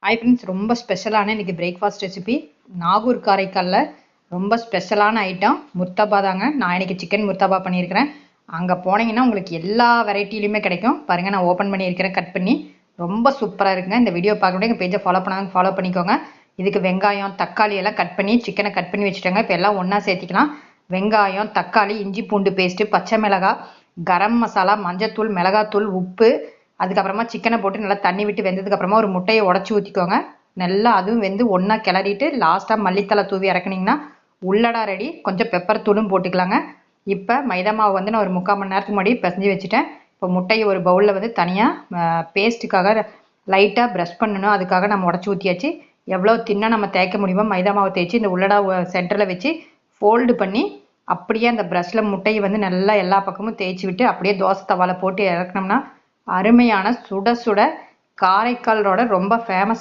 Hi friends, ரொம்ப ஸ்பெஷலான இன்றைக்கி பிரேக்ஃபாஸ்ட் ரெசிபி. நாகூர் காரைக்காலில் ரொம்ப ஸ்பெஷலான ஐட்டம் முர்த்தபா தாங்க. நான் இன்றைக்கி சிக்கன் முர்த்தபா பண்ணியிருக்கிறேன். அங்கே போனீங்கன்னா உங்களுக்கு எல்லா வெரைட்டிலையுமே கிடைக்கும். பாருங்கள், நான் ஓப்பன் பண்ணியிருக்கிறேன், கட் பண்ணி. ரொம்ப சூப்பராக இருக்குங்க. இந்த வீடியோ பார்க்க எங்கள் பேஜை ஃபாலோ பண்ணாங்க, ஃபாலோ பண்ணிக்கோங்க. இதுக்கு வெங்காயம், தக்காளி எல்லாம் கட் பண்ணி சிக்கனை கட் பண்ணி வச்சுட்டோங்க. இப்போ எல்லாம் ஒன்றா சேர்த்திக்கலாம். வெங்காயம், தக்காளி, இஞ்சி பூண்டு பேஸ்ட்டு, பச்சை மிளகாய், கரம் மசாலா, மஞ்சத்தூள், மிளகாத்தூள், உப்பு, அதுக்கப்புறமா சிக்கனை போட்டு நல்லா தண்ணி விட்டு வெந்ததுக்கப்புறமா ஒரு முட்டையை உடச்சி ஊற்றிக்கோங்க. நல்லா அதுவும் வெந்து ஒன்றா கிளறிட்டு லாஸ்ட்டாக மல்லித்தலை தூவி இறக்குனிங்கன்னா உள்ளடா ரெடி. கொஞ்சம் பெப்பர் தூளும் போட்டுக்கலாங்க. இப்போ மைதா மாவு வந்து நான் ஒரு 3/4 மணி நேரத்துக்கு முன்னாடி பிசைஞ்சு வச்சுட்டேன். இப்போ முட்டையை ஒரு பவுலில் வந்து தனியாக பேஸ்ட்டுக்காக லைட்டாக ப்ரஷ் பண்ணணும். அதுக்காக நம்ம உடச்சி ஊற்றியாச்சு. எவ்வளோ தின்னாக நம்ம தேய்க்க முடியுமோ மைதா மாவை தேய்ச்சி இந்த உள்ளடா சென்டரில் வச்சு ஃபோல்டு பண்ணி அப்படியே அந்த ப்ரஷ்ஷில் முட்டையை வந்து நல்லா எல்லா பக்கமும் தேய்ச்சி விட்டு அப்படியே தோசை தவாவில் போட்டு இறக்குனோம்னா அருமையான சுட சுட காரைக்காலோட ரொம்ப ஃபேமஸ்